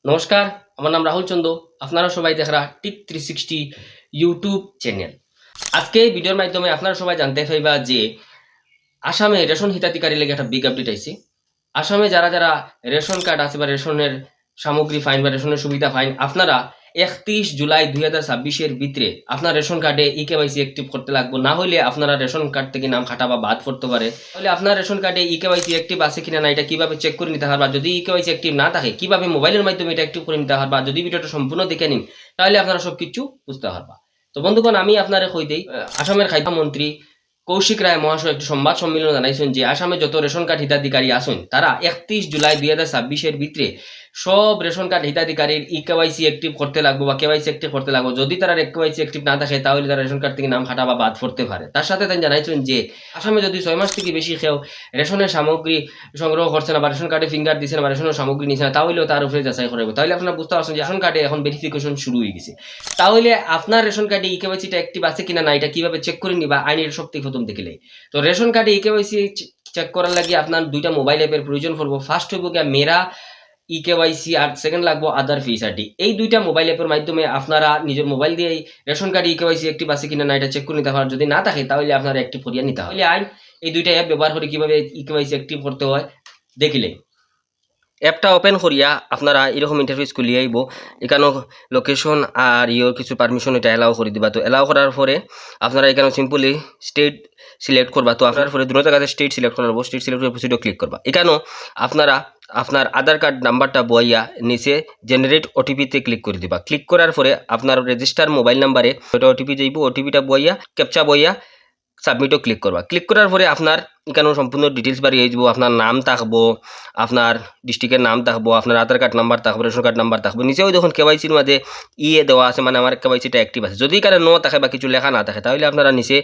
নমস্কার, আমার নাম রাহুল চন্দ। আপনারা সবাই দেখরা টিক 360 ইউটিউব চ্যানেল। আজকে এই ভিডিওর মাধ্যমে আপনারা সবাই জানতে পাইবা যে আসামে রেশন হিতাধিকারী লেগে একটা বিগ আপডেট আইছে। আসামে যারা যারা রেশন কার্ড আছে বা রেশনের সামগ্রী ফাইন বা রেশনের সুবিধা ফাইন, আপনারা 31 জুলাই 2026 ভিতরে আপনার রেশন কার্ডে ইকেওয়াইসি অ্যাক্টিভ করতে লাগবে, না হলে আপনারা রেশন কার্ড থেকে নাম কাটা বা বাদ পড়তে পারে। তাহলে আপনার রেশন কার্ডে ইকেওয়াইসি অ্যাক্টিভ আছে কিনা না এটা কিভাবে চেক করে নিতে পারবা, যদি ইকেওয়াইসি অ্যাক্টিভ না থাকে কিভাবে মোবাইলের মাধ্যমে এটা অ্যাক্টিভ করে নিতে পারবা, যদি ভিডিওটা সম্পূর্ণ দেখে নিন তাহলে আপনারা সবকিছু বুঝতে পারবা। তো বন্ধুগণ, আমি আপনারে কই দেই, আসামের খাদ্যমন্ত্রী কৌশিক রায় মহাশয় একটি সংবাদ সম্মেলন জানাইছেন যে আসামে যত রেশন কার্ড হিতাধিকারী আছেন তারা 31 জুলাই 2026 ভিতরে সব রেশন কার্ড হিতাধিকারীর ইকেওয়াইসি অ্যাক্টিভ করতে লাগবে বা কেওয়াইসি অ্যাক্টিভ করতে লাগবে। যদি তারা কেওয়াইসি অ্যাক্টিভ না থাকে তাহলে তারা রেশন কার্ড থেকে নাম কাটা বা বাদ পড়তে পারে। তার সাথে তিনি জানাইছেন যে আসামে যদি 6 মাস থেকে বেশি কেউ রেশনের সামগ্রী সংগ্রহ করছে না বা রেশন কার্ডে ফিঙ্গার দিচ্ছে না বা রেশনের সামগ্রী নিচ্ছে না, তাহলেও তার উপরে যাচাই করবে। তাহলে আপনারা বুঝতে পারছেন যে রেশন কার্ডে এখন ভেরিফিকেশন শুরু হয়ে গেছে। তাহলে আপনার রেশন কার্ডে ইকেওয়াইসিটা অ্যাক্টিভ আছে কিনা না এটা কিভাবে চেক করে নিবা আইনের সবথেকে প্রথম দেখিলে। তো রেশন কার্ডে ইকেওয়াইসি চেক করার লাগে আপনার দুইটা মোবাইল অ্যাপের প্রয়োজন পড়বো। ফার্স্ট হইব গিয়া মেরা ইকেওয়াইসি আর সেকেন্ড লাগবো আদার ফিচারটি। এই দুইটা মোবাইল অ্যাপের মাধ্যমে আপনারা নিজের মোবাইল দিয়ে রেশন কার্ডে ইকেওয়াইসি অ্যাক্টিভ আছে কিনা না এটা চেক করে নিতে পারেন। যদি না থাকে তাহলে আপনারা অ্যাক্টিভ করিয়া নিতে হবে। আইন এই দুইটা অ্যাপ ব্যবহার করে কিভাবে ইকেওয়াইসি অ্যাক্টিভ করতে হয় দেখিলে। অ্যাপটা ওপেন করিয়া আপনারা এরকম ইন্টারফেস খুলিয়ে আইব। এখানে লোকেশন আর ইয়োর কিছু পারমিশন এটা এলাও করে দিবা। তো এলাও করার পরে আপনারা এখানে সিম্পলি স্টেট সিলেক্ট করবা। তো আপনার পরে দুটো জায়গাতে স্টেট সিলেক্ট করার স্টেট সিলেক্ট করে প্রসিডিও ক্লিক করবা। এখানেও আপনারা আপনার আধার কার্ড নাম্বারটা বইয়া নিচে জেনারেট ওটিপিতে ক্লিক করে দিবা। ক্লিক করার পরে আপনার রেজিস্টার মোবাইল নাম্বারে ওটা ওটিপি যাইব। ওটিপিটা বইয়া ক্যাপচা বইয়া সাবমিটও ক্লিক করবা। ক্লিক করার পরে আপনার এখানেও সম্পূর্ণ ডিটেলস বাড়িয়ে যাব। আপনার নাম থাকবো, আপনার ডিস্ট্রিক্টের নাম থাকবো, আপনার আধার কার্ড নাম্বার থাকবো, রেশন কার্ড নাম্বার থাকবো। নিচেও দেখুন কেওয়াইসির মাঝে দেওয়া আছে, মানে আমার কেওয়াইসিটা অ্যাক্টিভ আছে। যদি কারো ন থাকে বা কিছু লেখা না থাকে তাহলে আপনারা নিচে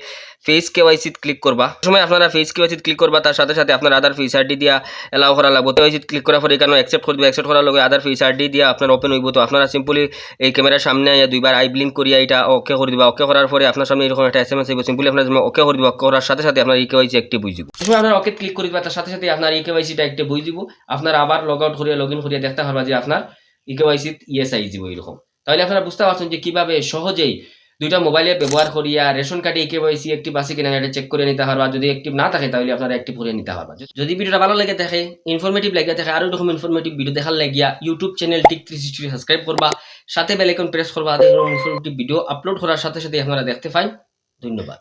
ফেস কেওয়াইসিত ক্লিক করবা। সময় আপনারা ফেস কেওয়াইসিত ক্লিক করবা, তার সাথে সাথে আপনার আধার ফেস আইডি দিয়া এলাও করা লাগবে। কেওয়াইসিত ক্লিক করার পরে এখানে অ্যাকসেপ্ট করবে। অ্যাকসেপ্ট করার লগে আধার ফেস আইডি দিয়া আপনার ওপেন হইব। তো আপনারা সিম্পলি এই ক্যামেরার সামনে আইয়া দুইবার আই ব্লিঙ্ক করিয়া এটা ওকে করে দিবা। ওকে করার পরে আপনার সামনে এরকম একটা এসএমএস আইব। সিম্পলি আপনার ওকে করে দিবা। করার সাথে সাথে আপনার ইকেওয়াইসি অ্যাক্টিভ হয়ে যাব। সময় আপনার ওকে ক্লিক করে দিবা, তার সাথে সাথে আপনার ইকেওয়াইসিটা অ্যাক্টিভ হয়ে যাব। আপনার আবার লগ আউট করিয়া লগ ইন করিয়া দেখতে পারবা যে আপনার ইকেওয়াইসি ইয়েস আই যাব এরকম। তাহলে আপনারা বুঝতে পারছেন যে কিভাবে সহজেই দুইটা মোবাইলে ব্যবহার করিয়া রেশন কার্ডে ইকেওয়াইসি অ্যাক্টিভ আছে কিনা এটা চেক করে নিতে পারবা। যদি অ্যাক্টিভ না থাকে তাহলে আপনারা অ্যাক্টিভ করে নিতে পারবা। যদি ভিডিওটা ভালো লাগে থাকে, ইনফরমেটিভ লাগে থাকে, আরো এরকম ইনফরমেটিভ ভিডিও দেখার লাগিয়া ইউটিউব চ্যানেল টিক 360 সাবস্ক্রাইব করবা, সাথে বেল আইকন প্রেস করবা। ইনফরমেটিভ ভিডিও আপলোড করার সাথে সাথে আপনারা দেখতে পাই। ধন্যবাদ।